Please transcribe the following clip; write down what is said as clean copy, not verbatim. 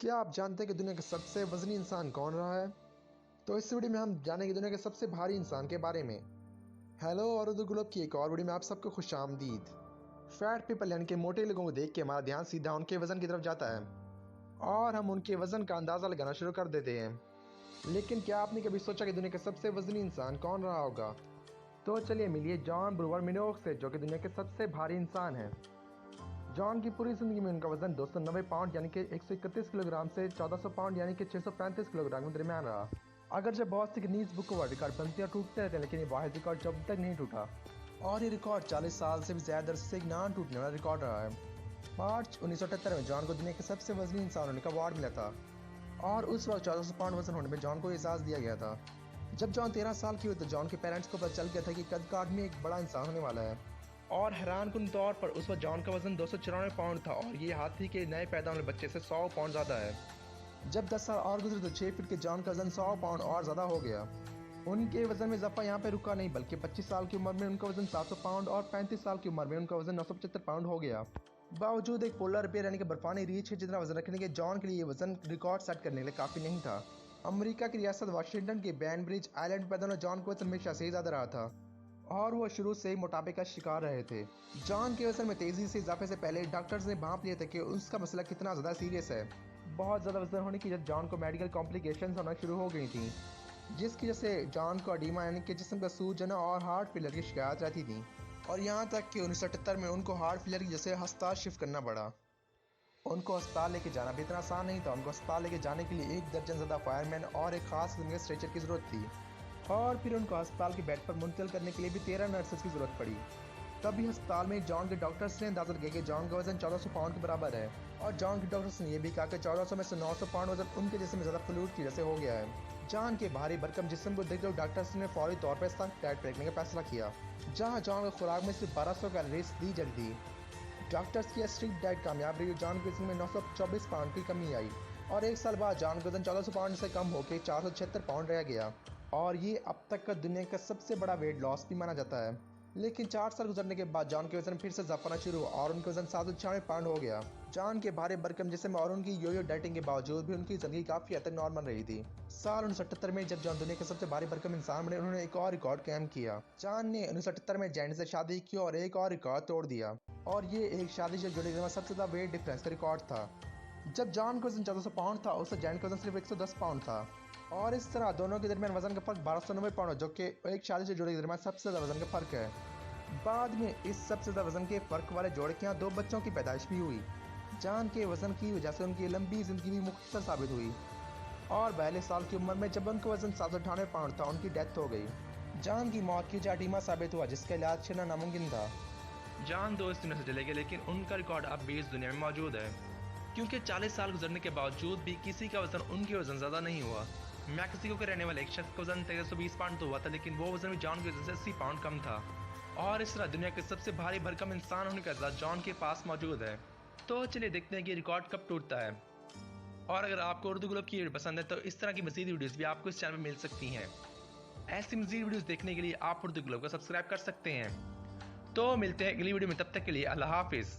क्या आप जानते हैं कि दुनिया का सबसे वजनी इंसान कौन रहा है? तो इस वीडियो में हम जानेंगे दुनिया के सबसे भारी इंसान के बारे में। हेलो और उर्दू ग्लोब की एक और वीडियो में आप सबको खुश आमदीद। फैट पीपल यानी कि मोटे लोगों को देख के हमारा ध्यान सीधा उनके वजन की तरफ जाता है और हम उनके वजन का अंदाज़ा लगाना शुरू कर देते हैं। लेकिन क्या आपने कभी सोचा कि दुनिया का सबसे वजनी इंसान कौन रहा होगा? तो चलिए मिलिए जॉन ब्रूअर मिनोग से, जो कि दुनिया के सबसे भारी इंसान हैं। जॉन की पूरी जिंदगी में उनका वजन 290 पाउंड यानी कि 131 किलोग्राम से 1400 पाउंड यानी कि 635 किलोग्राम के दरमियान रहा। अगर जब बहुत सी नीज बुक वर्ल्ड रिकॉर्ड बनते और टूटते रहते हैं, लेकिन ये वाहिद रिकॉर्ड जब तक नहीं टूटा और ये रिकॉर्ड 40 साल से भी ज़्यादा अरसे से एक ना टूटने वाला रिकॉर्ड रहा है। मार्च 1978 में जॉन को दुनिया के सबसे वजनी इंसान होने का अवार्ड मिला था और उस वक्त 1400 पाउंड वजन होने में जॉन को एजाज़ दिया गया था। जब जॉन 13 साल की हुई तो जॉन के पेरेंट्स को पता चल गया था कि कद काठ में एक बड़ा इंसान होने वाला है। और हैरानकुन तौर पर उस वक्त जॉन का वजन 294 पाउंड था और ये हाथी के नए पैदा होने बच्चे से 100 पाउंड ज़्यादा है। जब 10 साल और गुजरे तो 6 फीट के जॉन का वजन 100 पाउंड और ज़्यादा हो गया। उनके वजन में इजाफा यहाँ पे रुका नहीं, बल्कि 25 साल की उम्र में उनका वजन 700 पाउंड और 35 साल की उम्र में उनका वजन 975 पाउंड हो गया। बावजूद एक पोलर बेयर यानी कि बर्फानी रीछ के जितना वजन रखने के जॉन के लिए वजन रिकॉर्ड सेट करने के लिए काफ़ी नहीं था। अमेरिका की रियासत वाशिंगटन के बैनब्रिज आइलैंड पैदा होने जॉन का वजन हमेशा से ही ज़्यादा रहा था और वो शुरू से ही मोटापे का शिकार रहे थे। जॉन के वजन में तेजी से इजाफे से पहले डॉक्टर्स ने भांप लिया था कि उसका मसला कितना ज़्यादा सीरियस है। बहुत ज़्यादा वजन होने की वजह जॉन को मेडिकल कॉम्प्लिकेशंस होना शुरू हो गई थी, जिसकी वजह से जॉन को अडीमा यानी कि जिस्म का सूजन और हार्ट फेलियर की शिकायत रहती थी और यहाँ तक कि 1978 में उनको हार्ट फेलियर की वजह से अस्पताल शिफ्ट करना पड़ा। उनको अस्पताल लेके जाना भी इतना आसान नहीं था। उनको अस्पताल लेके जाने के लिए 1 दर्जन ज़्यादा फायरमैन और एक खास किस्म के स्ट्रेचर की ज़रूरत थी और फिर उनको अस्पताल के बेड पर मुंतकिल करने के लिए भी 13 नर्सेस की ज़रूरत पड़ी। तभी अस्पताल में जॉन के डॉक्टर्स ने अंदाजा लगाया कि जॉन का वजन 1400 पाउंड के बराबर है और जॉन के डॉक्टर्स ने यह भी कहा कि 1400 में से 900 पाउंड वजन उनके जिस्म में ज़्यादा फ्लूइड की वजह से हो गया है। जॉन के भारी भरकम जिस्म को देखते हुए डॉक्टर्स ने फौरी तौर पर इसका डाइट पे रखने का फैसला किया, जहाँ जॉन की खुराक में सिर्फ 1200 कैलोरीज दी जाती थी। डॉक्टर्स की स्ट्रिक्ट डाइट कामयाब रही। जॉन के जिस्म में 924 पाउंड की कमी आई और 1 साल बाद जॉन का वजन 1400 पाउंड से कम होकर 476 पाउंड रह गया और ये अब तक का दुनिया का सबसे बड़ा वेट लॉस भी माना जाता है। लेकिन 4 साल गुजरने के बाद जॉन के वजन फिर से इजाफा शुरू हुआ और उनका वजन 796 पाउंड हो गया। जॉन के भारी भरकम जिस्म और उनकी योयो डाइटिंग के बावजूद भी उनकी जिंदगी काफी हद तक नॉर्मल रही थी। साल 1978 में जब जॉन दुनिया के सबसे भारी भरकम इंसान बने, उन्होंने एक और रिकॉर्ड कायम किया। जॉन ने 1978 में जैन से शादी की और एक और रिकॉर्ड तोड़ दिया और ये एक शादी से जुड़े सबसे ज्यादा वेट डिफरेंस का रिकॉर्ड था। जब जॉन का वजन 1400 पाउंड था, उससे जैन का वजन सिर्फ 110 पाउंड था और इस तरह दोनों के दरमियान वजन का फर्क 1290 पाउंड है, जो कि एक शादी से जुड़े के दरमियान सबसे ज्यादा वजन का फर्क है। बाद में इस सबसे ज्यादा वजन के फर्क वाले जोड़े के यहाँ 2 बच्चों की पैदाइश भी हुई। जॉन के वजन की वजह से उनकी लंबी जिंदगी भी मुख्तसर साबित हुई और 42 साल की उम्र में जब उनका वजन 798 पाउंड था, उनकी डेथ हो गई। जॉन की मौत की वजह एडीमा साबित हुआ, जिसका इलाज छीनना नामुमकिन था। जान दो इस दुनिया से चले गए, लेकिन उनका रिकॉर्ड अब भी इस दुनिया में मौजूद है, क्योंकि 40 साल गुजरने के बावजूद भी किसी का वजन उनके वजन ज़्यादा नहीं हुआ। मैक्सिको के रहने वाले एक शख्स का वजन 1320 पाउंड तो हुआ था, लेकिन वो वजन भी जॉन के वजन से 80 पाउंड कम था और इस तरह दुनिया के सबसे भारी भरकम इंसान होने का एहसास जॉन के पास मौजूद है। तो चलिए देखते हैं कि रिकॉर्ड कब टूटता है। और अगर आपको उर्दू ग्लोब की वीडियो पसंद है तो इस तरह की मज़ीद वीडियोज़ भी आपको इस चैनल में मिल सकती हैं। ऐसी मज़ीद वीडियोज़ देखने के लिए आप उर्दू ग्लोब को सब्सक्राइब कर सकते हैं। तो मिलते हैं अगली वीडियो में, तब तक के लिए अल्लाह हाफिज़।